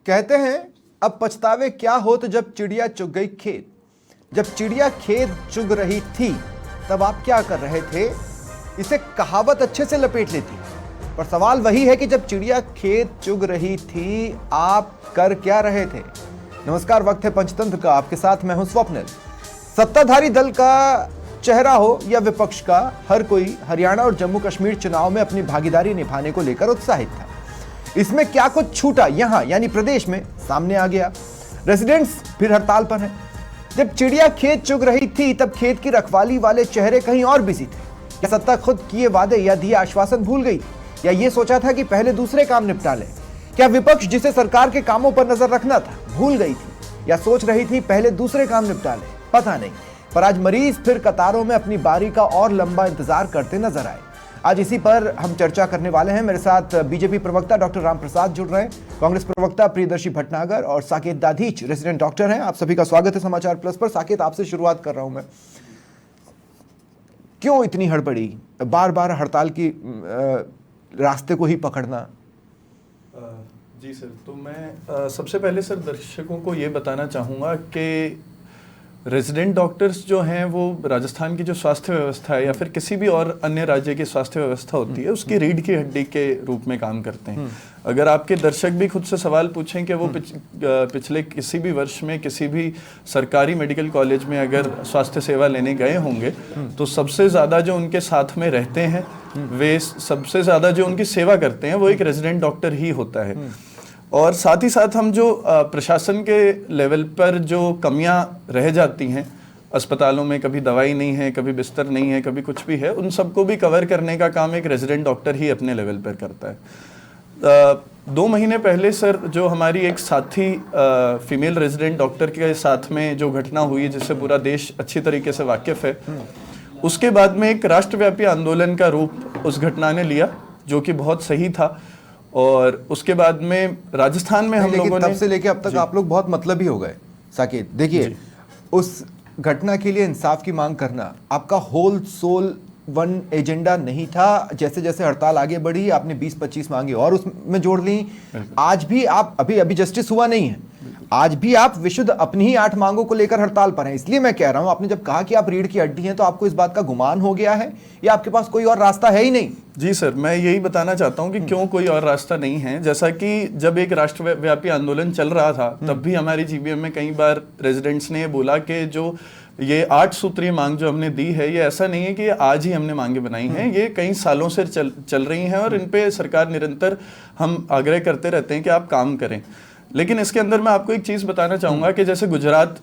कहते हैं अब पछतावे क्या होत जब चिड़िया चुग गई खेत। जब चिड़िया खेत चुग रही थी तब आप क्या कर रहे थे? इसे कहावत अच्छे से लपेट लेती, पर सवाल वही है कि जब चिड़िया खेत चुग रही थी आप कर क्या रहे थे? नमस्कार, वक्त है पंचतंत्र का। आपके साथ मैं हूं स्वप्निल। सत्ताधारी दल का चेहरा हो या विपक्ष का, हर कोई हरियाणा और जम्मू कश्मीर चुनाव में अपनी भागीदारी निभाने को लेकर उत्साहित था। इसमें क्या कुछ छूटा यहां यानी प्रदेश में सामने आ गया। रेजिडेंट्स फिर हड़ताल पर हैं। जब चिड़िया खेत चुग रही थी तब खेत की रखवाली वाले चेहरे कहीं और बिजी थे। क्या सत्ता खुद किए वादे या दिए आश्वासन भूल गई, या ये सोचा था कि पहले दूसरे काम निपटा ले? क्या विपक्ष जिसे सरकार के कामों पर नजर रखना था भूल गई थी, या सोच रही थी पहले दूसरे काम निपटा ले? पता नहीं, पर आज मरीज फिर कतारों में अपनी बारी का और लंबा इंतजार करते नजर आए। आज इसी पर हम चर्चा करने वाले हैं। मेरे साथ बीजेपी प्रवक्ता डॉक्टर राम प्रसाद जुड़ रहे हैं, कांग्रेस प्रवक्ता प्रियदर्शी भटनागर और साकेत दाधीच रेजिडेंट डॉक्टर हैं। आप सभी का स्वागत है समाचार प्लस पर। साकेत, आपसे शुरुआत कर रहा हूं मैं। क्यों इतनी हड़बड़ी, बार बार हड़ताल की रास्ते को ही पकड़ना? जी सर, तो मैं सबसे पहले सर दर्शकों को ये बताना चाहूँगा कि रेजिडेंट डॉक्टर्स जो हैं वो राजस्थान की जो स्वास्थ्य व्यवस्था है या फिर किसी भी और अन्य राज्य की स्वास्थ्य व्यवस्था होती है उसकी रीढ़ की हड्डी के रूप में काम करते हैं। अगर आपके दर्शक भी खुद से सवाल पूछें कि वो पिछले किसी भी वर्ष में किसी भी सरकारी मेडिकल कॉलेज में अगर स्वास्थ्य सेवा लेने गए होंगे तो सबसे ज़्यादा जो उनके साथ में रहते हैं, वे सबसे ज़्यादा जो उनकी सेवा करते हैं वो एक रेजिडेंट डॉक्टर ही होता है। और साथ ही साथ हम जो प्रशासन के लेवल पर जो कमियां रह जाती हैं अस्पतालों में, कभी दवाई नहीं है, कभी बिस्तर नहीं है, कभी कुछ भी है, उन सबको भी कवर करने का काम एक रेजिडेंट डॉक्टर ही अपने लेवल पर करता है। 2 महीने पहले सर जो हमारी एक साथी फीमेल रेजिडेंट डॉक्टर के साथ में जो घटना हुई जिससे पूरा देश अच्छी तरीके से वाकिफ है, उसके बाद में एक राष्ट्रव्यापी आंदोलन का रूप उस घटना ने लिया जो कि बहुत सही था। और उसके बाद में राजस्थान में हम लोगों ने तब से लेके अब तक आप लोग बहुत मतलबी हो गए। साकेत, देखिए, उस घटना के लिए इंसाफ की मांग करना आपका होल सोल वन एजेंडा नहीं था। जैसे जैसे हड़ताल आगे बढ़ी आपने 20-25 मांगे और उसमें जोड़ ली। आज भी आप अभी जस्टिस हुआ नहीं है, आज भी आप विशुद्ध अपनी ही 8 मांगों को लेकर हड़ताल पर हैं। इसलिए मैं कह रहा हूं, आपने जब कहा कि आप रीढ़ की हड्डी हैं तो आपको इस बात का गुमान हो गया है या आपके पास कोई और रास्ता है ही नहीं? जी सर, मैं यही बताना चाहता हूं कि क्यों कोई और रास्ता नहीं है। जैसा कि जब एक राष्ट्रव्यापी आंदोलन चल रहा था तब भी हमारी जीबीएम में कई बार रेजिडेंट्स ने बोला कि जो ये 8 सूत्रीय मांग जो हमने दी है, ये ऐसा नहीं है कि आज ही हमने मांगे बनाई हैं, ये कई सालों से चल रही हैं और इन पे सरकार निरंतर हम आग्रह करते रहते हैं कि आप काम करें। लेकिन इसके अंदर मैं आपको एक चीज़ बताना चाहूँगा कि जैसे गुजरात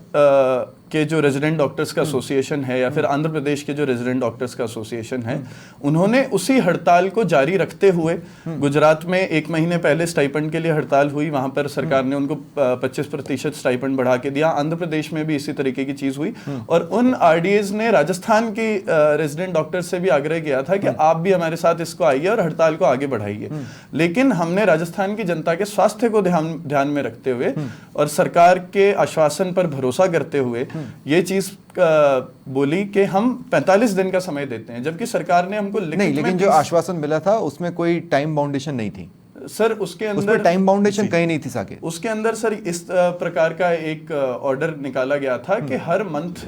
के जो रेजिडेंट डॉक्टर्स का एसोसिएशन है या फिर आंध्र प्रदेश के जो रेजिडेंट डॉक्टर्स का एसोसिएशन है, उन्होंने उसी हड़ताल को जारी रखते हुए गुजरात में 1 महीने पहले स्टाइपेंड के लिए हड़ताल हुई, वहाँ पर सरकार ने उनको 25% स्टाइपेंड बढ़ा के दिया। आंध्र प्रदेश में भी इसी तरीके की चीज़ हुई और उन आरडीएज ने राजस्थान की रेजिडेंट डॉक्टर्स से भी आग्रह किया था कि आप भी हमारे साथ इसको आइए और हड़ताल को आगे बढ़ाइए। लेकिन हमने राजस्थान की जनता के स्वास्थ्य को ध्यान में रखते हुए और सरकार के आश्वासन पर भरोसा करते हुए ये चीज बोली कि हम 45 दिन का समय देते हैं, जबकि सरकार ने हमको नहीं, लेकिन जो आश्वासन मिला था उसमें कोई टाइम बाउंडेशन नहीं थी सर। उसके अंदर टाइम बाउंडेशन कहीं नहीं थी साकेत। उसके अंदर सर इस प्रकार का एक ऑर्डर निकाला गया था कि हर मंथ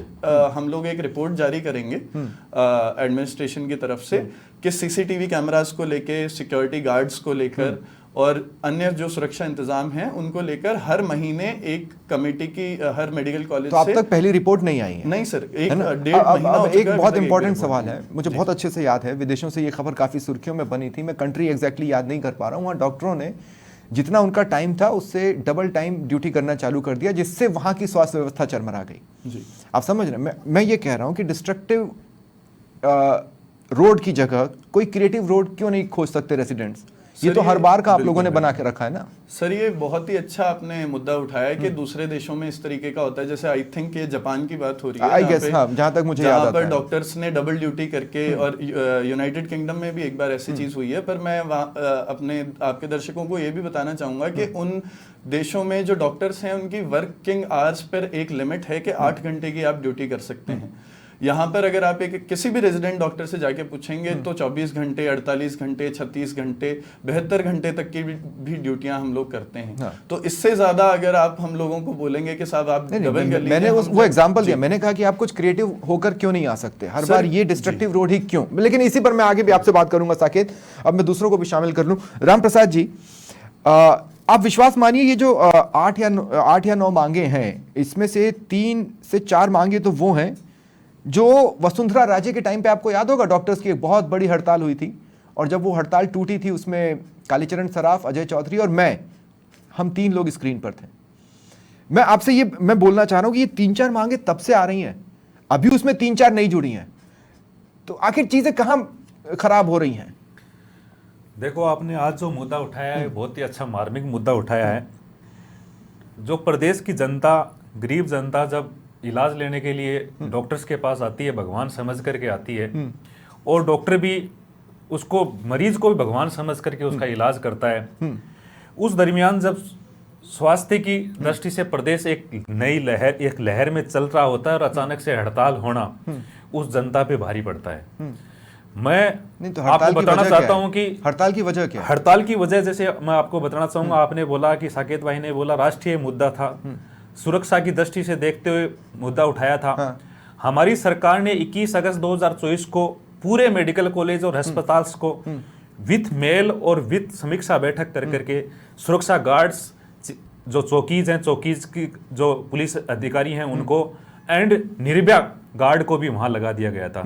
हम लोग एक रिपोर्ट जारी करेंगे एडमिनिस्ट्रेशन की तरफ से कि सीसीटीवी कैमरास को लेके, सिक्योरिटी गार्ड्स को लेकर और अन्य जो सुरक्षा इंतजाम हैं उनको लेकर हर महीने एक कमेटी की हर मेडिकल कॉलेज तो अब तक पहली रिपोर्ट नहीं आई है? नहीं सर, एक 1.5 महीना हो चुका है। एक बहुत इंपॉर्टेंट सवाल है, मुझे बहुत अच्छे से याद है, विदेशों से ये खबर काफी सुर्खियों में बनी थी। मैं कंट्री एग्जैक्टली याद नहीं कर पा रहा हूँ। वहाँ डॉक्टरों ने जितना उनका टाइम था उससे डबल टाइम ड्यूटी करना चालू कर दिया, जिससे वहाँ की स्वास्थ्य व्यवस्था चरमरा गई। आप समझ रहे हैं? मैं ये कह रहा हूँ कि डिस्ट्रक्टिव रोड की जगह कोई क्रिएटिव रोड क्यों नहीं खोज सकते रेसिडेंट्स? ये तो हर बार का आप लोगों ने बना के रखा है ना सर। ये बहुत ही अच्छा आपने मुद्दा उठाया है कि दूसरे देशों में इस तरीके का होता है। जैसे आई थिंक ये जापान की बात हो रही है, आई गेस, हाँ, जहाँ तक मुझे याद आता है, डॉक्टर्स ने डबल ड्यूटी करके, और यूनाइटेड किंगडम में भी एक बार ऐसी चीज हुई है। पर मैं अपने आपके दर्शकों को ये भी बताना चाहूंगा कि उन देशों में जो डॉक्टर्स हैं उनकी वर्किंग आवर्स पर एक लिमिट है कि 8 घंटे की आप ड्यूटी कर सकते हैं। यहाँ पर अगर आप किसी भी रेजिडेंट डॉक्टर से जाके पूछेंगे तो 24 घंटे, 48 घंटे, 36 घंटे, 72 घंटे तक की भी ड्यूटियां हम लोग करते हैं। हाँ। तो इससे ज्यादा अगर आप हम लोगों को बोलेंगे कि साहब आप डबल कर लीजिए, मैंने वो एग्जांपल दिया, मैंने कहा कि आप कुछ क्रिएटिव होकर क्यों नहीं आ सकते, हर बार ये डिस्ट्रक्टिव रोड ही क्यों। लेकिन इसी पर मैं आगे भी आपसे बात करूंगा साकेत, अब मैं दूसरों को भी शामिल कर लूं। राम प्रसाद जी, आप विश्वास मानिए ये जो 8 या 9 मांगे हैं, इसमें से 3 से 4 मांगे तो वो हैं जो वसुंधरा राजे के टाइम पे, आपको याद होगा डॉक्टर्स की एक बहुत बड़ी हड़ताल हुई थी, और जब वो हड़ताल टूटी थी उसमें कालीचरण सराफ, अजय चौधरी और हम 3 लोग स्क्रीन पर थे। मैं आपसे ये मैं बोलना चाह रहा हूं कि ये 3-4 मांगे तब से आ रही हैं, अभी उसमें 3-4 नहीं जुड़ी हैं, तो आखिर चीजें कहां खराब हो रही हैं? देखो, आपने आज जो मुद्दा उठाया है बहुत ही अच्छा मार्मिक मुद्दा उठाया है। जो प्रदेश की जनता, गरीब जनता जब इलाज लेने के लिए डॉक्टर्स के पास आती है, भगवान समझ करके आती है, और डॉक्टर भी उसको, मरीज को भी भगवान समझ करके उसका इलाज करता है। उस दरमियान जब स्वास्थ्य की दृष्टि से प्रदेश एक नई लहर में चल रहा होता है और अचानक से हड़ताल होना उस जनता पे भारी पड़ता है। मैं तो आपको बताना चाहता हूं कि हड़ताल की वजह क्या है? हड़ताल की वजह, जैसे मैं आपको बताना चाहूंगा, आपने बोला कि साकेत भाई ने बोला राष्ट्रीय मुद्दा था, सुरक्षा की दृष्टि से देखते हुए मुद्दा उठाया था। हाँ। हमारी सरकार ने 21 अगस्त 2024 को पूरे मेडिकल कॉलेज और अस्पताल को विथ मेल और विथ समीक्षा बैठक कर करके सुरक्षा गार्ड्स, जो चौकीज हैं, चौकीज की जो पुलिस अधिकारी हैं उनको, एंड निर्भया गार्ड को भी वहां लगा दिया गया था।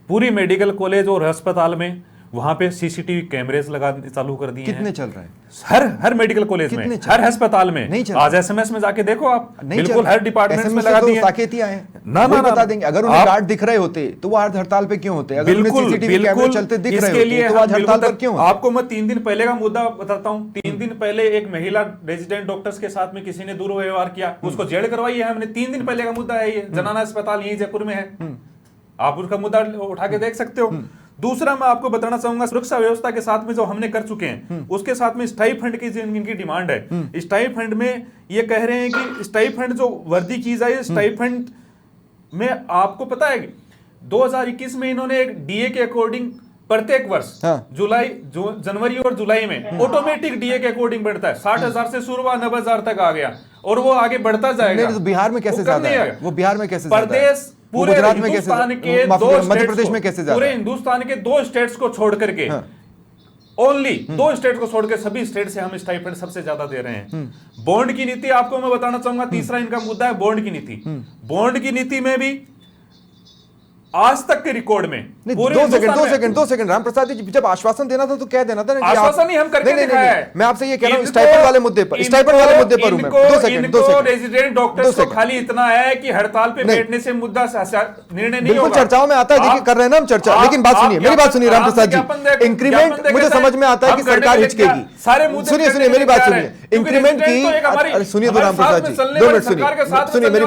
पूरी मेडिकल कॉलेज और अस्पताल में वहां पे सीसीटीवी कैमरेज लगा चालू कर दिए। कितने चल रहे हैं? हर मेडिकल कॉलेज में, हर अस्पताल में। नहीं चल आज एसएमएस में जाके देखो आप, बिल्कुल हर डिपार्टमेंट में लगा तो दिए। साकेत ही आए ना बता देंगे, अगर उन्हें गार्ड दिख रहे होते तो वो आज हड़ताल पे क्यों होते? अगर उन्हें सीसीटीवी कैमरे चलते दिख रहे होते तो आज हड़ताल पर क्यों? आपको मैं 3 दिन पहले का मुद्दा बताता हूँ। 3 दिन पहले एक महिला रेजिडेंट डॉक्टर्स के साथ में किसी ने दुर्व्यवहार किया, उसको जेल करवाई है हमने। 3 दिन पहले का मुद्दा है ये, जनाना अस्पताल यही जयपुर में है, आप उसका मुद्दा उठा के देख सकते हो। दूसरा मैं आपको बताना चाहूंगा, सुरक्षा व्यवस्था के साथ में जो हमने कर चुके हैं उसके साथ में स्टाइपेंड की जो इनकी डिमांड है, स्टाइपेंड में ये कह रहे हैं कि स्टाइपेंड जो वर्दी की जाए, स्टाइपेंड में आपको पता है 2021 में इन्होंने एक डीए के अकॉर्डिंग प्रत्येक वर्ष जनवरी और जुलाई में ऑटोमेटिक डीए के अकॉर्डिंग बढ़ता है। 60,000 से शुरू हुआ, 90,000 तक आ गया, और वो आगे बढ़ता जाएगा। तो बिहार में कैसे ज्यादा है? वो बिहार में कैसे ज्यादा है? प्रदेश पूरे गुजरात में कैसे, हिंदुस्तान के मध्य प्रदेश में कैसे ज्यादा? पूरे हिंदुस्तान के 2 स्टेट्स को छोड़ करके, ओनली 2 स्टेट को छोड़ के सभी स्टेट से हम स्टाइपेंड सबसे ज्यादा दे रहे हैं। बॉन्ड की नीति आपको मैं बताना चाहूंगा, तीसरा इनका मुद्दा है बॉन्ड की नीति। बॉन्ड की नीति में भी आज तक के रिकॉर्ड में, दो सेकंड राम प्रसाद जी, जब आश्वासन देना था तो क्या देना था? आश्वासन ही हम करके दिखाया है। मैं आपसे ये कह रहा हूं, स्टाइपेंड वाले मुद्दे पर हूं मैं। 2 सेकंड रेजिडेंट डॉक्टर्स को खाली इतना है कि हड़ताल पे बैठने से मुद्दा निर्णय नहीं होगा। चर्चाओं में आता है, देखिए कर रहे हैं ना हम चर्चा, लेकिन बात सुनिए, मेरी बात सुनिए राम प्रसाद जी। इंक्रीमेंट मुझे समझ में आता है कि सरकार हिचकेगी, सुनिए मेरी बात सुनिए। इंक्रीमेंट की सुनिए तो राम प्रसाद जी, 2 मिनट सुनिए मेरी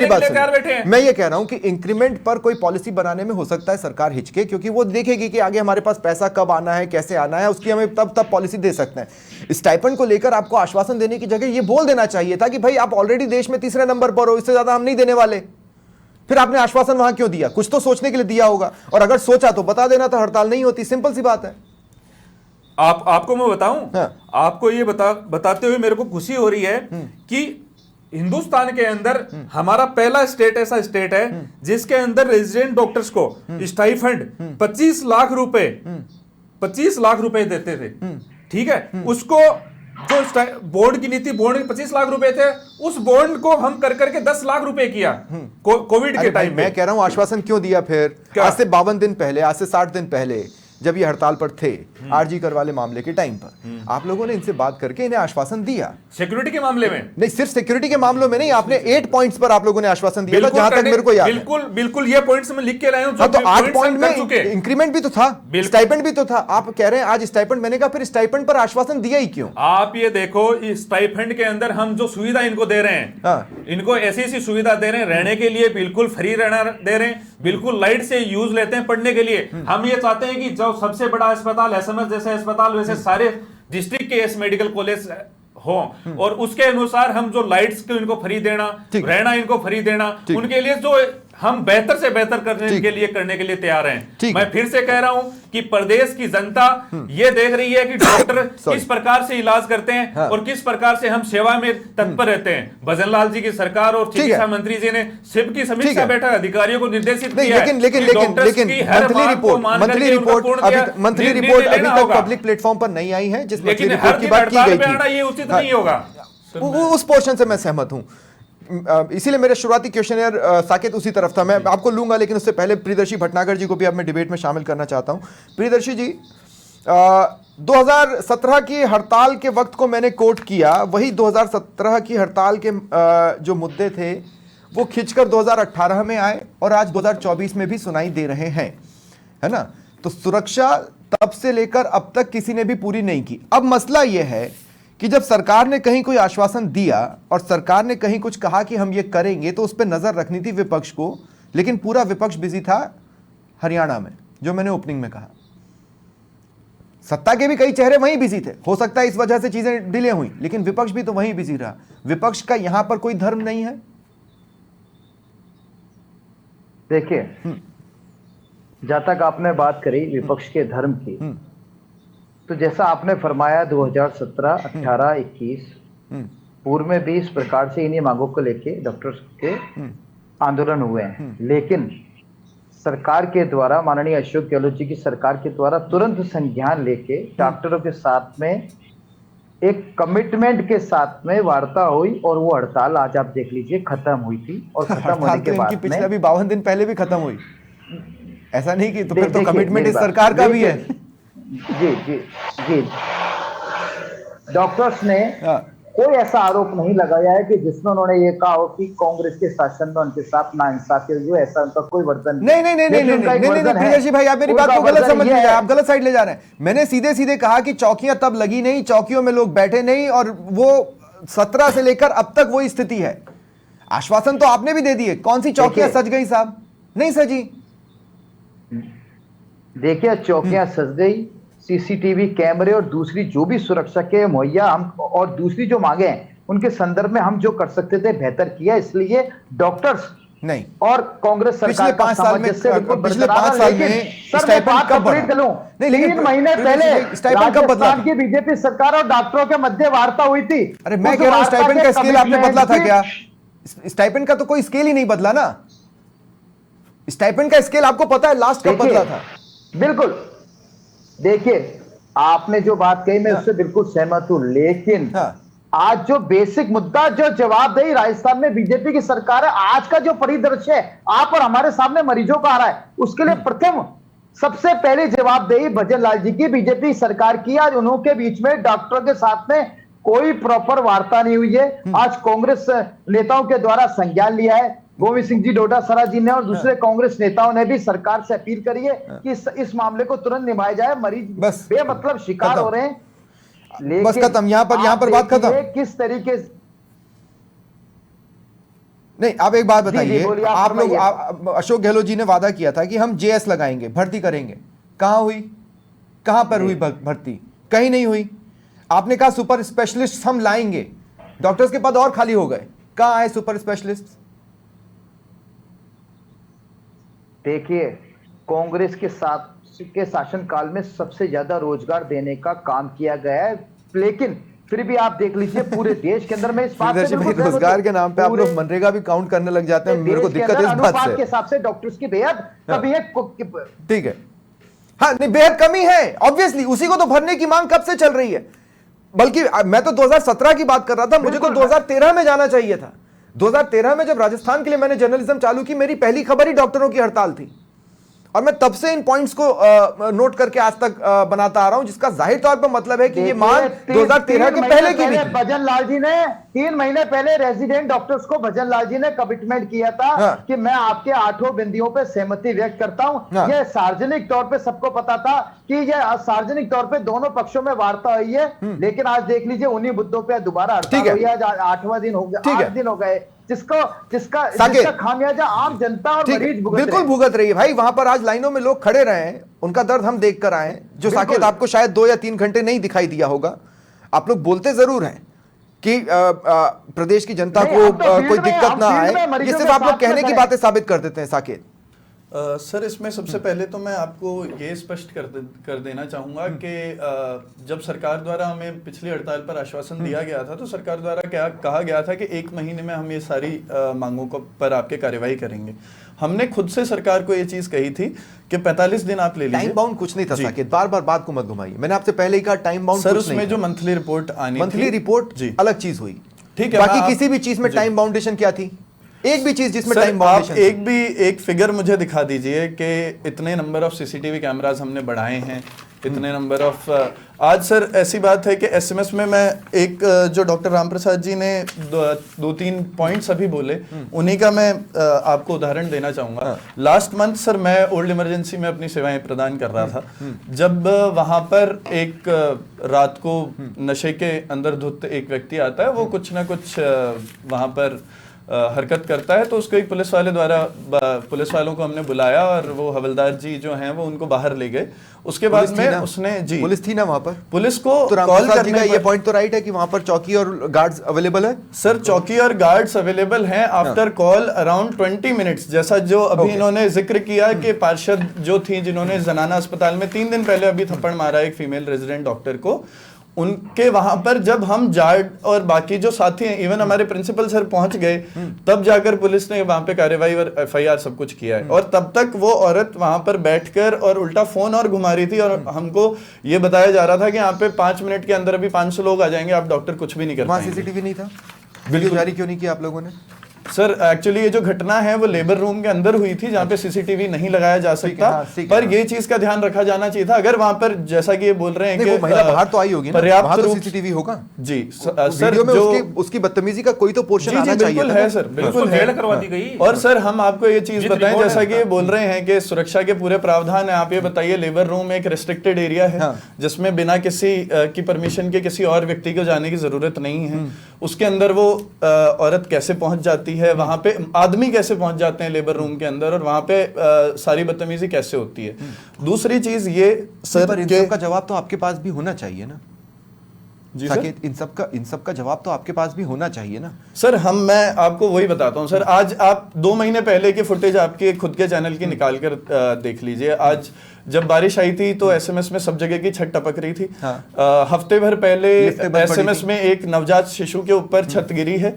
बात सुनिए। मैं ये कह रहा हूं कि इंक्रीमेंट पर कोई पॉलिसी बनाने में हो सकता है सरकार हिचके, क्योंकि वो देखेगी कि आगे हमारे पास पैसा कब आना है, कैसे आना है, उसकी हमें तब पॉलिसी दे सकते हैं। स्टाइपेंड को लेकर आपको आश्वासन देने की जगह ये बोल देना चाहिए था कि भाई आप ऑलरेडी देश में 3रे नंबर पर हो, इससे ज्यादा हम नहीं देने वाले। फिर आपने आश्वासन वहां क्यों दिया? कुछ तो सोचने के लिए दिया होगा, और अगर सोचा तो बता देना था, हड़ताल नहीं होती। सिंपल सी बात है। आपको मैं बताऊं, आपको ये बताते हुए मेरे को खुशी हो रही है कि हिंदुस्तान के अंदर हमारा पहला स्टेट ऐसा स्टेट है जिसके अंदर रेजिडेंट डॉक्टर्स को स्टाइपेंड 25 लाख रुपए देते थे। ठीक है, उसको जो बोर्ड की नीति, बोर्ड के 25 लाख रुपए थे, उस बोर्ड को हम कर करके 10 लाख रुपए किया कोविड के टाइम में। मैं कह रहा हूं आश्वासन क्यों दिया फिर? आज से 52 दिन पहले, आज से 60 दिन पहले जब ये हड़ताल पर थे, आरजी कर वाले मामले के टाइम पर, आप लोगों ने इनसे बात करके इन्हें आश्वासन दिया। सिक्योरिटी के मामले में नहीं, सिर्फ सिक्योरिटी के मामलों में नहीं, आपने 8 पॉइंट्स पर आप लोगों ने आश्वासन दिया था, जहां तक मेरे को याद है। बिल्कुल ये पॉइंट्स मैं लिख के लाया हूं। तो 8 पॉइंट में इंक्रीमेंट भी तो था, स्टाइपेंड भी तो था। आप कह रहे हैं आज स्टाइपेंड बनेगा, फिर स्टाइपेंड पर आश्वासन दिया ही क्यों? आप ये देखो, स्टाइपेंड के अंदर हम जो सुविधा इनको दे रहे हैं, इनको ऐसी सुविधा दे रहे हैं, रहने के लिए बिल्कुल फ्री रहना दे रहे हैं, बिल्कुल लाइट से यूज लेते हैं पढ़ने के लिए। हम ये चाहते हैं कि जो सबसे बड़ा अस्पताल, एसएमएस जैसे अस्पताल, वैसे सारे डिस्ट्रिक्ट के एस मेडिकल कॉलेज हो, और उसके अनुसार हम जो लाइट्स को इनको फ्री देना, रहना इनको फ्री देना, उनके लिए जो हम बेहतर से बेहतर करने के लिए तैयार हैं। मैं फिर से कह रहा हूं कि प्रदेश की जनता ये देख रही है कि डॉक्टर किस प्रकार से इलाज करते हैं और किस प्रकार से हम सेवा में तत्पर रहते हैं। भजन लाल जी की सरकार और चिकित्सा मंत्री जी ने सिर्फ की समीक्षा बैठक अधिकारियों को निर्देशित किया है। मंथली रिपोर्ट अभी तक पब्लिक प्लेटफॉर्म पर नहीं आई है, जिस मंथली रिपोर्ट की बात की गई थी, ये उचित नहीं होगा। उस पोर्शन से मैं सहमत हूं, इसीलिए मेरा शुरुआती क्वेश्चन साकेत उसी तरफ था। मैं आपको लूंगा, लेकिन उससे पहले प्रियदर्शी भटनागर जी को भी अब मैं डिबेट में शामिल करना चाहता हूं। प्रियदर्शी जी, 2017 की हड़ताल के वक्त को मैंने कोट किया, वही 2017 की हड़ताल के जो मुद्दे थे वो खिंचकर 2018 में आए और आज 2024 में भी सुनाई दे रहे हैं, है ना। तो सुरक्षा तब से लेकर अब तक किसी ने भी पूरी नहीं की। अब मसला यह है कि जब सरकार ने कहीं कोई आश्वासन दिया और सरकार ने कहीं कुछ कहा कि हम ये करेंगे, तो उस पर नजर रखनी थी विपक्ष को, लेकिन पूरा विपक्ष बिजी था हरियाणा में, जो मैंने ओपनिंग में कहा। सत्ता के भी कई चेहरे वहीं बिजी थे, हो सकता है इस वजह से चीजें डिले हुई, लेकिन विपक्ष भी तो वहीं बिजी रहा। विपक्ष का यहां पर कोई धर्म नहीं है। देखिए, जहां तक आपने बात करी विपक्ष के धर्म की, तो जैसा आपने फरमाया 2017, 18, 21 पूर्व में भी इस प्रकार से इन्हीं मांगों को लेके डॉक्टर्स के आंदोलन हुए हैं, लेकिन सरकार के द्वारा, माननीय अशोक गहलोत जी की सरकार के द्वारा तुरंत संज्ञान लेके डॉक्टरों के साथ में एक कमिटमेंट के साथ में वार्ता हुई और वो हड़ताल आज आप देख लीजिए खत्म हुई थी। और खत्म होने के बाद पिछले अभी 52 दिन पहले भी खत्म हुई, ऐसा नहीं कि, तो फिर तो कमिटमेंट इस सरकार का भी है। जी जी जी, डॉक्टर्स ने कोई ऐसा आरोप नहीं लगाया है कि जिसमें उन्होंने ये कहा हो कि कांग्रेस के शासन में उनके साथ नाइंसाफी हुई, ऐसा उनका कोई वर्तन नहीं। प्रियदर्शी भाई, आप मेरी बात को गलत समझ लीजिए, आप गलत साइड ले जा रहे हैं। मैंने सीधे सीधे कहा कि चौकियां तब लगी नहीं, चौकियों में लोग बैठे नहीं, और वो 17 से लेकर अब तक वही स्थिति है। आश्वासन तो आपने भी दे दिए, कौन सी चौकियां सज गई साहब? नहीं सजी। देखिए, चौकियां सज गई, सीसीटीवी कैमरे और दूसरी जो भी सुरक्षा के मुहैया हम, और दूसरी जो मांगे हैं उनके संदर्भ में हम जो कर सकते थे बेहतर किया। इसलिए डॉक्टर्स नहीं और कांग्रेस सरकार पिछले 5 साल में स्टाइपेंड कब बढ़ा? नहीं, 3 महीने पहले स्टाइपेंड कब बदला? की बीजेपी सरकार और डॉक्टरों के मध्य वार्ता हुई थी। अरे मैं कह रहा हूं, स्टाइपेंड का स्केल आपने बदला था क्या? स्टाइपेंड का तो कोई स्केल ही नहीं बदला ना। स्टाइपेंड का स्केल आपको पता है लास्ट कब बदला था? बिल्कुल, देखिए आपने जो बात कही मैं उससे बिल्कुल सहमत हूं, लेकिन आज जो बेसिक मुद्दा, जो जवाबदेही राजस्थान में बीजेपी की सरकार है, आज का जो परिदृश्य है आप और हमारे सामने मरीजों का आ रहा है, उसके लिए प्रथम सबसे पहले जवाबदेही भजन लाल जी की, बीजेपी सरकार की। आज उनके बीच में डॉक्टरों के साथ में कोई प्रॉपर वार्ता नहीं हुई है। आज कांग्रेस नेताओं के द्वारा संज्ञान लिया है, गोविंद सिंह जी डोटासरा जी ने और दूसरे कांग्रेस नेताओं ने भी सरकार से अपील करी है कि इस मामले को तुरंत निभाया जाए। मरीज बेमतलब शिकार हो रहे हैं, लेकिन बस खत्म, यहां पर बात खत्म। किस तरीके नहीं, आप एक बात बताइए, आप लोग, अशोक गहलोत जी ने वादा किया था कि हम जेएस लगाएंगे, भर्ती करेंगे, कहां हुई? कहां पर हुई भर्ती? कहीं नहीं हुई। आपने कहा सुपर स्पेशलिस्ट हम लाएंगे, डॉक्टर्स के पद और खाली हो गए, कहां आए सुपर स्पेशलिस्ट? देखिए, कांग्रेस के शासनकाल में सबसे ज्यादा रोजगार देने का काम किया गया है, लेकिन फिर भी आप देख लीजिए पूरे देश के अंदर में इस बात से रोजगार के नाम पे आप लोग मनरेगा भी काउंट करने लग जाते हैं। मेरे को दिक्कत इस बात से, के हिसाब से डॉक्टर्स की बेहद कमी है। ठीक है, हाँ, नहीं बेहद कमी है, ऑब्वियसली उसी को तो भरने की मांग कब से चल रही है। बल्कि मैं तो 2017 की बात कर रहा था, मुझे तो 2013 में जाना चाहिए था। 2013 में जब राजस्थान के लिए मैंने जर्नलिज्म चालू की, मेरी पहली खबर ही डॉक्टरों की हड़ताल थी, और मैं तब से इन पॉइंट्स को नोट करके आज तक बनाता आ रहा हूं, जिसका जाहिर तौर पर मतलब है कि ये मांग 2013 के पहले की भी थी। भजन लाल जी ने 3 महीने पहले रेजिडेंट डॉक्टर्स को भजन लाल जी ने कमिटमेंट किया था कि मैं आपके 8 बिंदुओं पे सहमति व्यक्त करता हूं। यह सार्वजनिक तौर पे सबको पता था कि यह सार्वजनिक तौर पे दोनों पक्षों में वार्ता हुई है, लेकिन आज देख लीजिए उन्हीं मुद्दों पे दोबारा हड़ताल हुई है। 8वां दिन हो गया, 8 दिन हो गए, जिसका खामियाजा आम जनता और मरीज बिल्कुल भुगत रही है। भाई वहां पर आज लाइनों में लोग खड़े रहे हैं, उनका दर्द हम देख कर आए, जो साकेत आपको शायद 2 या 3 घंटे नहीं दिखाई दिया होगा। आप लोग बोलते जरूर हैं, कि प्रदेश की जनता नहीं, को हम तो फील्ड कोई में- दिक्कत हम ना फील्ड आए, में ये मरीजों सिर्फ के आप लोग साथ कहने में की खड़े बातें साबित कर देते हैं साकेत। सर इसमें सबसे पहले तो मैं आपको ये स्पष्ट कर देना चाहूँगा कि जब सरकार द्वारा हमें पिछली हड़ताल पर आश्वासन दिया गया था तो सरकार द्वारा क्या कहा गया था कि 1 महीने में हम ये सारी मांगों को पर आपके कार्यवाही करेंगे। हमने खुद से सरकार को ये चीज़ कही थी कि 45 दिन आप ले लीजिए। टाइम बाउंड कुछ नहीं था साकेत, बार बार बात को मत घुमाइए। मैंने आपसे पहले ही कहा टाइम बाउंड सर कुछ नहीं उसमें था। जो मंथली रिपोर्ट आनी मंथली रिपोर्ट जी अलग चीज हुई, ठीक है। बाकी किसी भी चीज में टाइम बाउंडेशन क्या थी? एक भी चीज जिसमें टाइम आप बाउंडेशन एक फिगर मुझे दिखा दीजिए कि इतने नंबर ऑफ सीसीटीवी कैमरास हमने बढ़ाए हैं, इतने नंबर ऑफ आज सर ऐसी बात है कि एसएमएस में मैं एक जो डॉक्टर रामप्रसाद जी ने 2-3 पॉइंट्स अभी बोले, उन्हीं का मैं आपको उदाहरण देना चाहूंगा। लास्ट मंथ सर मैं ओल्ड इमरजेंसी में अपनी सेवाएं प्रदान कर रहा था, जब वहां पर एक रात को नशे के अंदर धुत एक व्यक्ति आता है, वो कुछ ना कुछ वहां पर हरकत करता है, तो उसको एक पुलिस पुलिस वालों को हमने बुलाया और वो हवलदार जी जो हैं वो उनको बाहर ले गए। उसके बाद में उसने जी पुलिस थी ना वहां पर, पुलिस को तो कॉल रामप्रसाद जी करने का ये पर पॉइंट तो राइट है कि वहां पर चौकी और गार्ड्स अवेलेबल है। सर चौकी और गार्ड्स अवेलेबल हैं आफ्टर कॉल अराउंड 20 मिनट्स, जैसा जो अभी इन्होंने जिक्र किया कि पार्षद जो थी जिन्होंने जनाना अस्पताल में 3 दिन पहले अभी थप्पड़ मारा एक फीमेल रेजिडेंट डॉक्टर को, उनके वहां पर जब हम जाट और बाकी जो साथी हैं, इवन हमारे प्रिंसिपल सर पहुंच गए, तब जाकर पुलिस ने वहां पे कार्रवाई और एफआईआर सब कुछ किया है। और तब तक वो औरत वहां पर बैठकर और उल्टा फोन और घुमा रही थी, और हमको ये बताया जा रहा था कि यहाँ पे 5 मिनट के अंदर अभी 500 लोग आ जाएंगे, आप डॉक्टर कुछ भी नहीं कर वहां पाएंगे। सीसीटीवी नहीं था, वीडियो जारी क्यों नहीं किया आप लोगों ने? सर एक्चुअली ये जो घटना है वो लेबर रूम के अंदर हुई थी, जहाँ पे सीसीटीवी नहीं लगाया जा सकता, पर ये चीज का ध्यान रखा जाना चाहिए था। अगर वहां पर जैसा कि ये बोल रहे हैं कि वो महिला बाहर तो आई होगी ना, पर्याप्त वहां तो रूप सीसीटीवी होगा जी वीडियो में, उसकी बदतमीजी का कोई तो पोर्शन आना चाहिए बिल्कुल था। है सर, बिल्कुल जेल करवा दी गई। और सर हम आपको ये चीज विद बताएं, रिकॉर्ड जैसा है कि ये बोल रहे हैं कि सुरक्षा के पूरे प्रावधान है, आप ये बताइए लेबर रूम एक रिस्ट्रिक्टेड एरिया है जिसमें बिना किसी की परमिशन के किसी और व्यक्ति को जाने की जरूरत नहीं है, उसके अंदर वो औरत कैसे पहुंच जाती है, वहां पे आदमी कैसे पहुंच जाते हैं लेबर रूम के अंदर, और वहां पे सारी बदतमीजी कैसे होती है। दूसरी चीज ये सर इन सब का जवाब तो आपके पास भी होना चाहिए ना जी सर, इन सब का जवाब तो आपके पास भी होना चाहिए ना सर। मैं आपको वही बताता हूँ सर, आज आप 2 महीने पहले की फुटेज आपके खुद के चैनल की निकाल कर देख लीजिए। आज जब बारिश आई थी तो एसएमएस में सब जगह की छत टपक रही थी। हफ्ते भर पहले एसएमएस में एक नवजात शिशु के ऊपर छत गिरी है।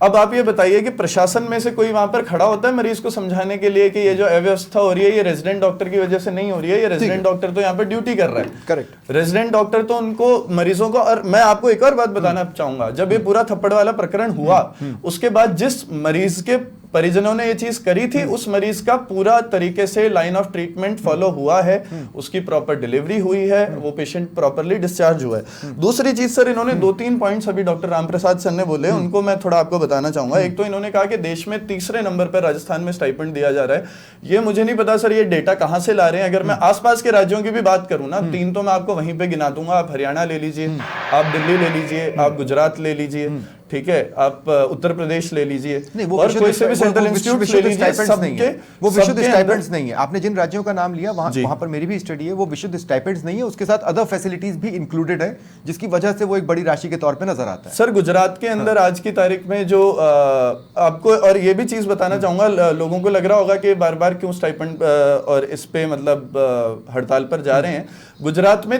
अब आप ये बताइए कि प्रशासन में से कोई वहां पर खड़ा होता है मरीज को समझाने के लिए कि ये जो अव्यवस्था हो रही है ये रेजिडेंट डॉक्टर की वजह से नहीं हो रही है, ये रेजिडेंट डॉक्टर तो यहाँ पर ड्यूटी कर रहा है। करेक्ट, रेजिडेंट डॉक्टर तो उनको मरीजों को। और मैं आपको एक और बात बताना चाहूंगा, जब ये पूरा थप्पड़ वाला प्रकरण हुआ उसके बाद जिस मरीज के परिजनों ने ये चीज करी थी, उस मरीज का पूरा तरीके से लाइन ऑफ ट्रीटमेंट फॉलो हुआ है, उसकी प्रॉपर डिलीवरी हुई है, वो पेशेंट प्रॉपरली डिस्चार्ज हुआ है। दूसरी चीज सर, इन्होंने 2-3 पॉइंट्स अभी डॉक्टर रामप्रसाद सर ने बोले, उनको मैं थोड़ा आपको बताना चाहूंगा। एक तो इन्होंने कहा कि देश में 3रे नंबर पर राजस्थान में स्टाइपेंड दिया जा रहा है। ये मुझे नहीं पता सर ये डेटा कहां से ला रहे हैं। अगर मैं आसपास के राज्यों की भी बात करूं ना, 3 तो मैं आपको वहीं पे गिना दूंगा। आप हरियाणा ले लीजिए, आप दिल्ली ले लीजिए, आप गुजरात ले लीजिए, ठीक है, आप उत्तर प्रदेश ले लीजिए, और कोई से भी सेंट्रल इंस्टीट्यूट ले लीजिए, सबके वो विशुद्ध स्टाइपेंड्स नहीं है। आपने जिन राज्यों का नाम लिया वहां पर मेरी भी स्टडी है, वो विशुद्ध स्टाइपेंड्स नहीं है, उसके साथ अदर फैसिलिटीज भी इंक्लूडेड है, जिसकी वजह से वो एक बड़ी राशि के तौर पे नजर आता है। सर गुजरात के अंदर आज की तारीख में जो आपको, और ये भी चीज बताना चाहूंगा, लोगों को लग रहा होगा कि बार बार क्यों स्टाइपेंड और इस पे मतलब हड़ताल पर जा रहे हैं। गुजरात में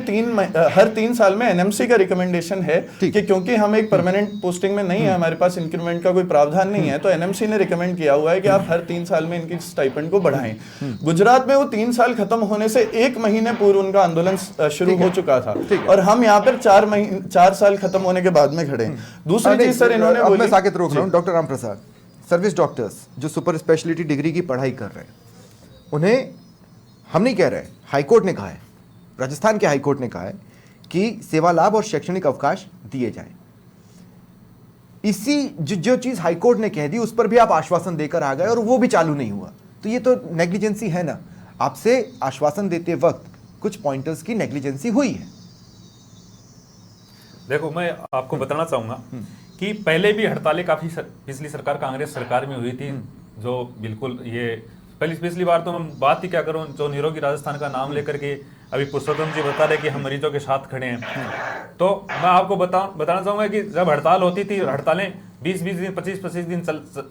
हर 3 साल में एनएमसी का रिकमेंडेशन है कि क्योंकि हम एक परमानेंट पोस्टिंग में नहीं है, हमारे पास इंक्रीमेंट का कोई प्रावधान नहीं है, तो एनएमसी ने रिकमेंड किया हुआ है कि आप हर 3 साल में इनकी स्टाइपेंड को बढ़ाएं। गुजरात में वो 3 साल खत्म होने से 1 महीने पूर्व उनका आंदोलन शुरू हो चुका था, और हम यहाँ पर 4 साल खत्म होने के बाद में खड़े हैं। दूसरी चीज सर इन्होंने बोली, मैं साकेत रोक रहा हूं, डॉक्टर रामप्रसाद, सर्विस डॉक्टर्स जो सुपर स्पेशलिटी डिग्री की पढ़ाई कर रहे हैं, उन्हें हम नहीं कह रहे, हाईकोर्ट ने कहा है, राजस्थान के हाईकोर्ट ने कहा है कि सेवा लाभ और शैक्षणिक अवकाश दिए जाए। इसी जो चीज हाईकोर्ट ने कह दी उस पर भी आप आश्वासन देकर आ गए और वो भी चालू नहीं हुआ, तो ये तो नेग्लिजेंसी है ना। आपसे आश्वासन देते वक्त कुछ पॉइंटर्स की नेग्लिजेंसी हुई है। देखो, मैं आपको बताना चाहूंगा कि पहले भी हड़तालें काफी पिछली सरकार, कांग्रेस सरकार में हुई थी, जो बिल्कुल ये पिछली बार तो मैं बात ही क्या करूं, जो निरोगी राजस्थान का नाम लेकर के अभी पुरुषोत्तम जी बता रहे कि हम मरीजों के साथ खड़े हैं, तो मैं आपको बताना चाहूंगा कि जब हड़ताल होती थी, हड़तालें 20-20 दिन 25-25 दिन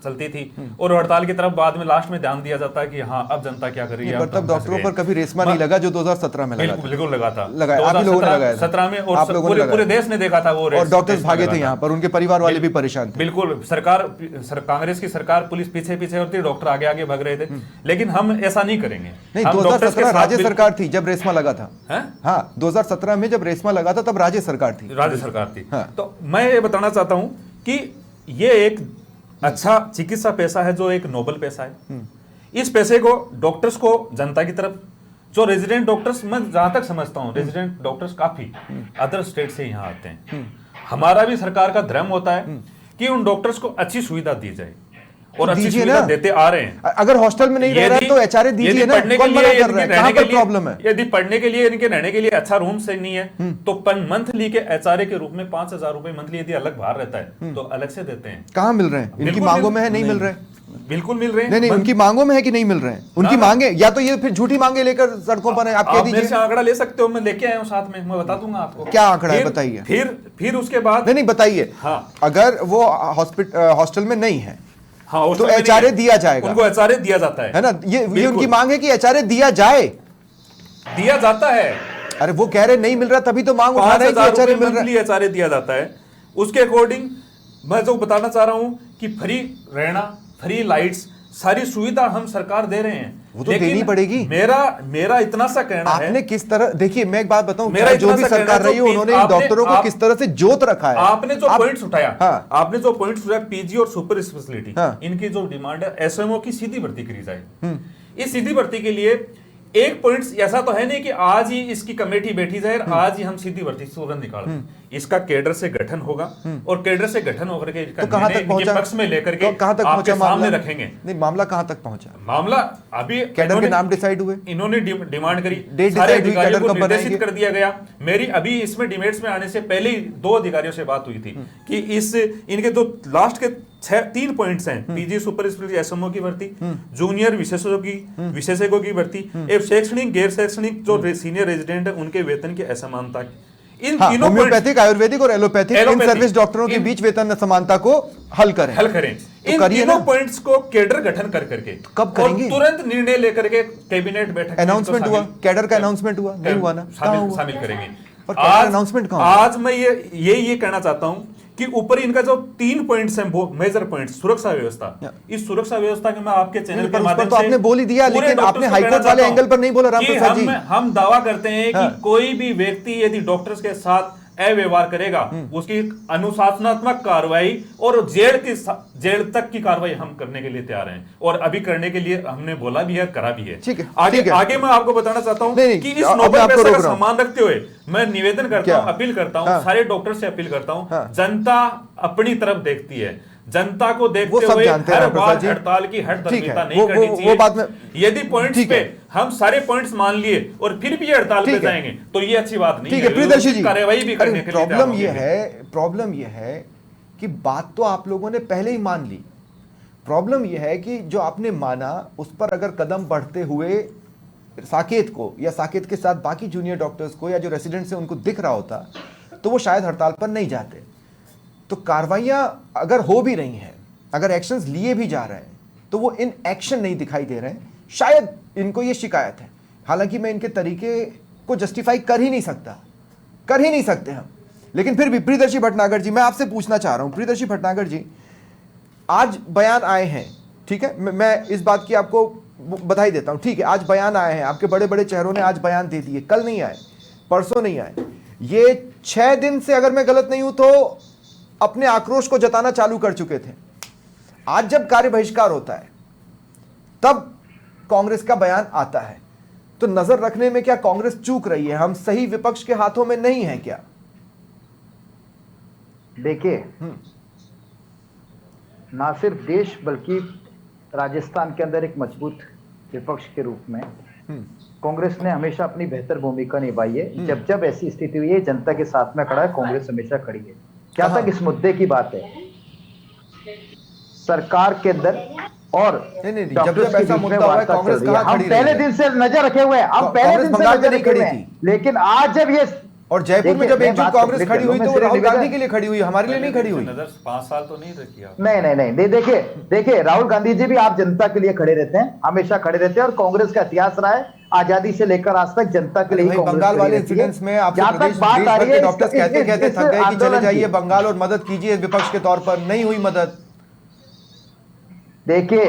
चलती थी, और हड़ताल की तरफ बाद में लास्ट में ध्यान दिया जाता है कि हाँ अब जनता क्या कर रही है। तब डॉक्टरों पर कभी रेशमा नहीं लगा जो 2017 में लगा था। बिल्कुल लगा था, आप ही लोगों ने लगाया था 17 में, और पूरे देश ने देखा था वो, और डॉक्टर्स भागे थे यहाँ पर, उनके परिवार वाले भी परेशान थे। बिल्कुल, कांग्रेस की सरकार, पुलिस पीछे पीछे होती, डॉक्टर आगे आगे भाग रहे थे, लेकिन हम ऐसा नहीं करेंगे। नहीं, 2017 राज्य सरकार थी जब रेशमा लगा था। हाँ, 2017 में जब रेशमा लगा था तब राज्य सरकार थी। तो मैं ये बताना चाहता हूं कि ये एक अच्छा चिकित्सा पेशा है, जो एक नोबल पेशा है। इस पेशे को, डॉक्टर्स को जनता की तरफ, जो रेजिडेंट डॉक्टर्स, मैं जहां तक समझता हूं रेजिडेंट डॉक्टर्स काफी अदर स्टेट से यहाँ आते हैं। हमारा भी सरकार का धर्म होता है कि उन डॉक्टर्स को अच्छी सुविधा दी जाए, और अच्छी सुविधा देते आ रहे हैं। अगर हॉस्टल में नहीं रह रहा है तो एचआरए दीजिए ना, कौन मना कर रहा है? कहां पर प्रॉब्लम है? यदि पढ़ने के लिए, इनके रहने के लिए अच्छा रूम से नहीं है, तो मंथली के एचआरए के रूप में 5,000 रुपए मंथली यदि अलग बाहर रहता है तो अलग से देते हैं। कहां मिल रहे हैं? इनकी मांगों में है, नहीं मिल रहे? बिल्कुल मिल रहे हैं। नहीं, उनकी मांगों में है कि नहीं मिल रहे हैं? उनकी मांगे, या तो ये फिर झूठी मांगे लेकर सड़कों पर है। आप कह दीजिए, आंकड़ा ले सकते हो, मैं लेके आया हूं साथ में, मैं बता दूंगा आपको। क्या आंकड़ा है, बताइए। फिर उसके बाद नहीं बताइए। अगर वो हॉस्टल में नहीं है, हाँ, तो एचआरए दिया जाएगा, उनको एचआरए दिया जाता है ना? ये उनकी मांग है कि एचआरए दिया जाए, दिया जाता है। अरे वो कह रहे नहीं मिल रहा, तभी तो मांग उठा रहे हैं कि एचआरए मिल रहा है। एचआरए दिया जाता है। उसके अकॉर्डिंग मैं जो बताना चाह रहा हूं कि फ्री रहना, फ्री लाइट्स, सारी सुविधा हम सरकार दे रहे हैं, वो तो देनी पड़ेगी। मेरा इतना सा कहना है, आपने किस तरह, देखिए मैं एक बात बताऊं, जो भी सरकार रही है उन्होंने डॉक्टरों को किस तरह से जोत रखा है। आपने जो पॉइंट्स उठाया, आपने जो पॉइंट्स उठाया, पीजी और सुपर स्पेशलिटी, इनकी जो डिमांड है, एसएमओ की सीधी भर्ती करी जाए। इस सीधी भर्ती के लिए एक पॉइंट ऐसा तो है नहीं कि आज ही इसकी कमेटी बैठी जाए, आज ही हम सीधी भर्ती तुरंत निकाल दें। इसका कैडर से गठन होगा, और कैडर से गठन होकर के तो कहां तक पहुंचा, पक्ष में लेकर के कहां तक पहुंचा सामने रखेंगे। नहीं, मामला कहां तक पहुंचा? मामला अभी कैडर के नाम डिसाइड हुए, इन्होंने डिमांड करी, सारे अधिकारियों को निर्देशित कर दिया गया। मेरी अभी इसमें डिबेट्स में आने से पहले ही 2 अधिकारियों से बात हुई थी कि इनके जो लास्ट के 3 पॉइंट्स हैं, पीजी सुपर स्पेशलिटी एसएमओ की भर्ती, जूनियर विशेषज्ञों की भर्ती, एक शैक्षणिक गैर शैक्षणिक जो सीनियर रेजिडेंट है उनके वेतन की असमानता, इन तीनों होम्योपैथिक, आयुर्वेदिक और एलोपैथिक इन सर्विस डॉक्टरों के बीच वेतन असमानता को हल करें। इन तीनों पॉइंट्स को कैडर गठन कर करके कब करेंगे? तुरंत निर्णय लेकर के कैबिनेट बैठक अनाउंसमेंट हुआ, कैडर का अनाउंसमेंट हुआ नहीं हुआ ना? शामिल करेंगे। अनाउंसमेंट आज मैं ये कहना चाहता हूं कि ऊपर इनका जो 3 पॉइंट्स हैं, मेजर पॉइंट्स, सुरक्षा व्यवस्था, इस सुरक्षा व्यवस्था के मैं आपके चैनल के माध्यम से, तो आपने बोल ही दिया, लेकिन आपने हाईकोर्ट वाले एंगल पर नहीं बोला। रामप्रसाद जी, हम दावा करते हैं कि कोई भी व्यक्ति यदि डॉक्टर्स के साथ अव्यवहार करेगा, उसकी अनुशासनात्मक कार्रवाई और जेल तक की कार्रवाई हम करने के लिए तैयार हैं, और अभी करने के लिए हमने बोला भी है, करा भी है। ठीक है, आगे मैं आपको बताना चाहता हूं कि इस नोबल पेशे का सम्मान रखते हुए मैं निवेदन करता हूं, अपील करता हूं, सारे डॉक्टर से अपील करता हूं, जनता अपनी तरफ देखती है, जनता को देखते हुए हर बार हड़ताल की हठधर्मिता नहीं करनी चाहिए। यदि पॉइंट्स पे हम सारे पॉइंट्स मान लिए और फिर भी हड़ताल पे जाएंगे तो ये अच्छी बात नहीं है। प्रियदर्शी जी, कार्रवाई भी करने के लिए प्रॉब्लम ये है कि बात तो आप लोगों ने पहले ही मान ली। प्रॉब्लम ये है कि जो आपने माना उस पर अगर कदम बढ़ते हुए साकेत को या साकेत के साथ बाकी जूनियर डॉक्टर्स को या जो रेसिडेंट्स हैं उनको दिख रहा होता तो वो शायद हड़ताल पर नहीं जाते। तो कार्रवाइयां अगर हो भी रही हैं, अगर एक्शंस लिए भी जा रहे हैं, तो वो इन एक्शन नहीं दिखाई दे रहे हैं। शायद इनको ये शिकायत है, हालांकि मैं इनके तरीके को जस्टिफाई कर ही नहीं सकते हम, लेकिन फिर भी प्रियदर्शी भटनागर जी, मैं आपसे पूछना चाह रहा हूं। प्रियदर्शी भटनागर जी, आज बयान आए हैं, ठीक है, मैं इस बात की आपको बधाई देता हूं, ठीक है, आज बयान आए हैं, आपके बड़े बड़े चेहरों ने आज बयान दे दिए, कल नहीं आए, परसों नहीं आए, ये 6 दिन से अगर मैं गलत नहीं हूं तो अपने आक्रोश को जताना चालू कर चुके थे। आज जब कार्य बहिष्कार होता है तब कांग्रेस का बयान आता है, तो नजर रखने में क्या कांग्रेस चूक रही है? हम सही विपक्ष के हाथों में नहीं है क्या? देखिए, ना सिर्फ देश बल्कि राजस्थान के अंदर एक मजबूत विपक्ष के रूप में कांग्रेस ने हमेशा अपनी बेहतर भूमिका निभाई है। जब जब ऐसी स्थिति हुई है, जनता के साथ में खड़ा है, कांग्रेस हमेशा खड़ी है। क्या तक इस मुद्दे की बात है, सरकार के अंदर और नहीं, जब डॉक्टर्स के ऐसा बीच में मुद्दा हुआ है, वार्ता चल कांग्रेस रही है। कहाँ हम खड़ी पहले रही है? दिन से नजर रखे हुए हैं, हम पहले दिन से कांग्रेस बंगाल में नजर नहीं रखे हुए खड़ी हैं, लेकिन आज जब ये और जयपुर में देखिए, जब मैं एकजुट बात कांग्रेस कंप्लीट खड़ी कर हुई लूं, तो मैं राहुल सिर्फ गांधी के लिए खड़ी हुई, हमारे लिए नहीं खड़ी हुई। नजर 5 साल तो नहीं रखी आप। नहीं, देखिए राहुल गांधी जी भी आप जनता के लिए खड़े रहते हैं, हमेशा खड़े रहते हैं, और कांग्रेस का इतिहास रहा है आजादी से लेकर आज तक जनता के लिए भाई कांग्रेस बंगाल खड़ी वाले रहती है। इंसिडेंट्स में आपसे जहां प्रदेश तक बात देश आ भर रही के है डॉक्टर्स इस कहते कहते थक गए कि चले आंदोलन जाइए की। बंगाल और मदद कीजिए विपक्ष के तौर पर, नहीं हुई मदद। देखिए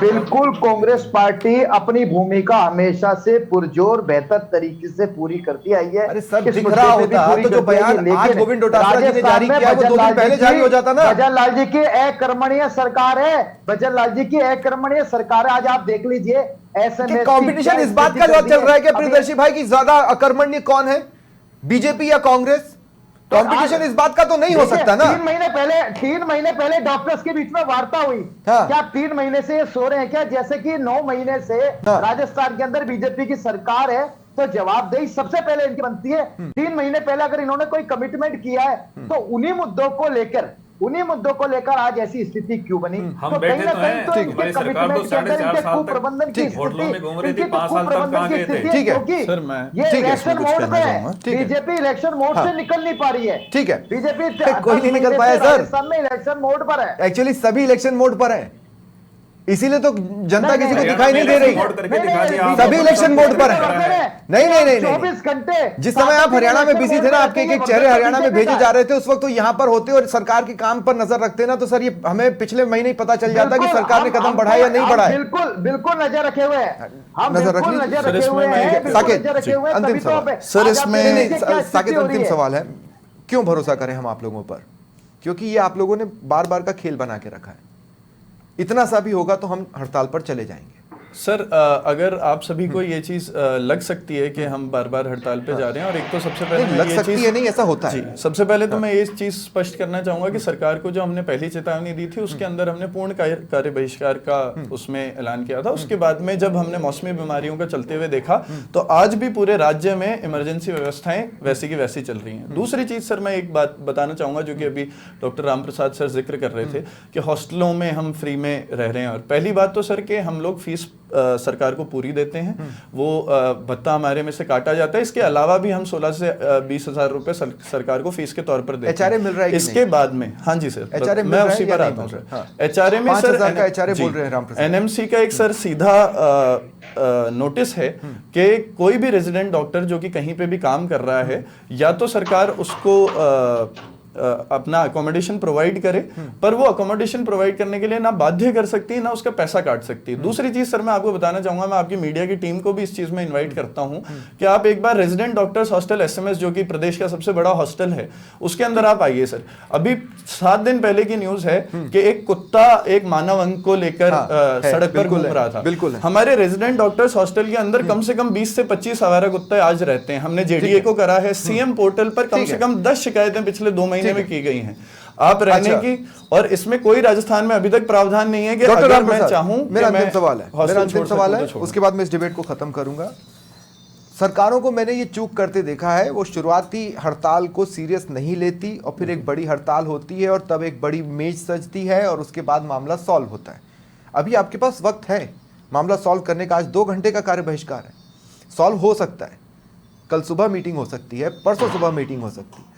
बिल्कुल कांग्रेस पार्टी अपनी भूमिका हमेशा से पुरजोर बेहतर तरीके से पूरी करती आई है। अरे सब इस दिख मुद्दे रहा पे भी होता पूरी तो जो करती आई है, बयान आज लेकिन गोविंद डोटासरा जी ने राजस्थान जारी में किया वो 2 दिन भजनलाल पहले जी जारी हो की- जाता ना। भजनलाल जी की अकर्मणीय सरकार है, भजनलाल जी की अकर्मणीय सरकार है। आज आप देख लीजिए एसएमएस कंपटीशन इस बात का चल रहा है कि प्रियदर्शी भाई की ज्यादा अकर्मण्य कौन है, बीजेपी या कांग्रेस? कंपटीशन इस बात का तो नहीं हो सकता ना। 3 महीने पहले डॉक्टर्स के बीच में वार्ता हुई। हाँ। क्या 3 महीने से ये सो रहे हैं क्या? जैसे कि 9 महीने से हाँ। राजस्थान के अंदर बीजेपी की सरकार है, तो जवाबदेही सबसे पहले इनकी बनती है। 3 महीने पहले अगर इन्होंने कोई कमिटमेंट किया है तो उन्हीं मुद्दों को लेकर आज ऐसी स्थिति क्यों बनी? हम तो बैठे कहीं ना तो कहीं हैं, तो ठीक है। इनके हमारी सरकार तो कमिटमेंट के अंदर 4.5 इनके साल तक कुप्रबंधन की होटलों में घूम रही थी, इनकी 5 साल तक कुप्रबंधन कहाँ की गए थे? स्थिति ठीक है। क्योंकि सर, मैं- ये ठीक है, इलेक्शन इसमें कुछ मोड कहना में चाहूंगा। है, ठीक है। बीजेपी इलेक्शन मोड हाँ। से निकल नहीं पा रही है। ठीक है। बीजेपी कोई नहीं निकल पाया सर। राजस्थान में इलेक्शन मोड पर है। एक्चुअली सभी इलेक्शन मोड पर है, इसीलिए तो जनता नहीं, किसी को नहीं, दिखाई नहीं दे इलेक्शन रही। मोड करके दिखा दिया आप। सभी इलेक्शन मोड पर है। नहीं 24 घंटे जिस समय आप हरियाणा में बिजी थे ना, आपके एक चेहरे हरियाणा में भेजे जा रहे थे, उस वक्त तो यहाँ पर होते और सरकार के काम पर नजर रखते ना, तो सर ये हमें पिछले महीने ही पता चल जाता कि सरकार ने कदम बढ़ाया या नहीं बढ़ाया। बिल्कुल नजर रखे हुए हैं, हम नजर रख बिल्कुल लीजिए। नजर सर, रखे इसमें हुए मैं- हैं, बिल्कुल साकेत, नजर रखे हुए हैं, अंतिम तभी तो सवाल। आप- सर, आज आप इसमें- देखिए नहीं, क्या स्थिति साकेत हो रही अंतिम है। सवाल है, क्यों भरोसा करें हम आप लोगों पर? क्योंकि ये आप लोगों ने बार बार का खेल बना के रखा है, इतना सा भी होगा तो हम हड़ताल पर चले जाएंगे। सर, अगर आप सभी को ये चीज लग सकती है कि हम बार बार हड़ताल पे जा रहे हैं, और एक तो सबसे पहले नहीं, मैं लग ये सकती चीज- है नहीं, ऐसा होता जी, है। सबसे पहले तो मैं ये चीज स्पष्ट करना चाहूंगा कि सरकार को जो हमने पहली चेतावनी दी थी उसके अंदर हमने पूर्ण कार्य बहिष्कार का उसमें ऐलान किया था। उसके बाद में जब हमने मौसमी बीमारियों का चलते हुए देखा तो आज भी पूरे राज्य में इमरजेंसी व्यवस्थाएं वैसी की वैसी चल रही हैं। दूसरी चीज सर, मैं एक बात बताना चाहूंगा जो कि अभी डॉक्टर रामप्रसाद सर जिक्र कर रहे थे कि हॉस्टलों में हम फ्री में रह रहे हैं। और पहली बात तो सर कि हम लोग फीस सरकार को पूरी देते हैं, वो भत्ता हमारे में से काटा जाता है। इसके अलावा भी हम 16 से 20 हजार रुपए सरकार को फीस के तौर पर देते HRA मिल रहा है कि इसके बाद में, हाँ जी सर, HRA मिल मैं रहा है उसी या पर नहीं आता हूँ मिल सर। रहा है? HRA में 5,000 का सर HRA बोल रहे हैं रामप्रसाद। एनएमसी का एक सर सीधा नोटिस है कि कोई भी रेजिडेंट डॉक्टर जो कि कहीं पे भी काम कर रहा है, या तो सरकार उसको अपना अकोमोडेशन प्रोवाइड करे, पर वो अकोमोडेशन प्रोवाइड करने के लिए ना बाध्य कर सकती है ना उसका पैसा काट सकती है। दूसरी चीज सर मैं आपको बताना चाहूंगा, मैं आपकी मीडिया की टीम को भी इस चीज में इनवाइट करता हूं कि आप एक बार रेजिडेंट डॉक्टर्स हॉस्टल एसएमएस जो कि प्रदेश का सबसे बड़ा हॉस्टल है उसके अंदर आप आइए सर। अभी 7 दिन पहले की न्यूज है कि एक कुत्ता एक मानव अंग को लेकर सड़क पर बिल्कुल घूम है, रहा था। बिल्कुल है। हमारे रेजिडेंट डॉक्टर्स हॉस्टल के अंदर कम से कम 20 से 25 आवारा कुत्ते आज रहते हैं। हमने जेडीए को करा है, सीएम पोर्टल पर कम से कम 10 शिकायतें पिछले 2 महीने में की गई हैं आप रहने अच्छा। की, और इसमें कोई राजस्थान में अभी तक प्रावधान नहीं है कि डॉक्टर अगर मैं रामप्रसाद, चाहूं मेरा कि मैं अंतिम सवाल है, हॉस्टल मेरा अंतिम छोड़ सवाल सकूं है, तो छोड़ूं। उसके बाद मैं इस डिबेट को खत्म करूंगा। सरकारों को मैंने ये चूक करते देखा है, वो शुरुआती हड़ताल को सीरियस नहीं लेती और फिर एक बड़ी हड़ताल होती है और तब एक बड़ी मेज सजती है और उसके बाद मामला सॉल्व होता है। अभी आपके पास वक्त है मामला सॉल्व करने का। आज 2 घंटे का कार्य बहिष्कार है, सॉल्व हो सकता है, कल सुबह मीटिंग हो सकती है, परसों सुबह मीटिंग हो सकती है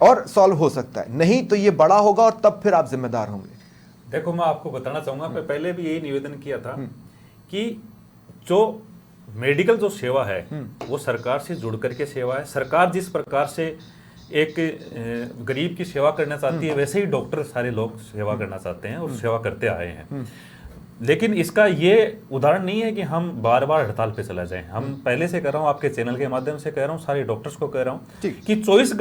और सॉल्व हो सकता है, नहीं तो ये बड़ा होगा और तब फिर आप जिम्मेदार होंगे। देखो, मैं आपको बताना चाहूंगा, मैं पहले भी यही निवेदन किया था कि जो मेडिकल जो सेवा है वो सरकार से जुड़ करके सेवा है। सरकार जिस प्रकार से एक गरीब की सेवा करना चाहती है, वैसे ही डॉक्टर सारे लोग सेवा करना चाहते हैं और सेवा करते आए हैं। लेकिन इसका ये उदाहरण नहीं है कि हम बार बार हड़ताल पे चला जाएं। हम पहले से कह रहा हूं, आपके चैनल के माध्यम से कह रहा हूं, सारे डॉक्टर्स को कह रहा हूं कि 24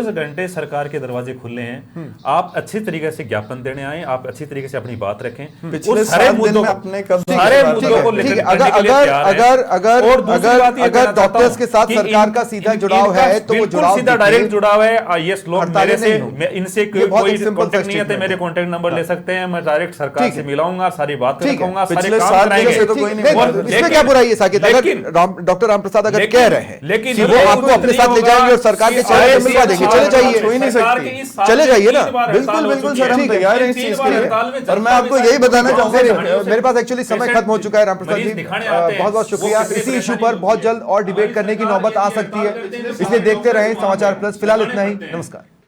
घंटे सरकार के दरवाजे खुले हैं। आप अच्छी तरीके से ज्ञापन देने आए, आप अच्छी तरीके से अपनी बात रखें। पिछले उस सारे 7 दिन मुद्दों में को- अपने कब्जे सारे में मुद्दों को ठीक लेकर है, करने के लिए तैयार हैं। और दूसरी बात ये अगर कहना चाहता डॉक्टर्स हूं के साथ कि सरकार का सीधा जुड़ाव इनका है तो वो बिल्कुल जुड़ाव सीधा दिखे, डायरेक्ट जुड़ाव है। ये लोग हड़तालें मेरे से नहीं होंगी। इनसे ये बहुत कोई एक simple कॉन्टेक्ट नहीं है, statement मेरे है। कॉन्टेक्ट नंबर ले सकते हैं, मैं डायरेक्ट सरकार ठीक से है। मिलाऊंगा, सारी बातें ठीक है, रखूंगा, सारे पिछले काम साल कराएंगे। से तो कोई नहीं नहीं, और इसमें क्या बुराई है साकिब? अगर लेकिन- डॉक्टर रामप्रसाद अगर लेकिन- कह रहे हैं लेकिन कि वो ये आपको अपने साथ ले होगा जाएंगे और सरकार के कि चेहरे ICC मिलवा देंगे, चले जाइए, कोई नहीं सरकार सकती। के इस साल चले में जाइए ना। 3 बार बिल्कुल, हड़ताल हो बिल्कुल चुकी सर, हम है। तैयार हैं इस 3 चीज बार के लिए। हड़ताल में और मैं आपको यही बताना चाहूंगा, जनता मेरे पास एक्चुअली समय पेशेंट खत्म हो चुका है रामप्रसाद जी, मरीज दिखाने आते हैं, बहुत बहुत शुक्रिया। वो कितनी इसी इशू पर परेशानी बहुत होती है। जल्द और डिबेट करने की नौबत आ सकती है, इसलिए देखते रहें समाचार प्लस। फिलहाल इतना ही, नमस्कार।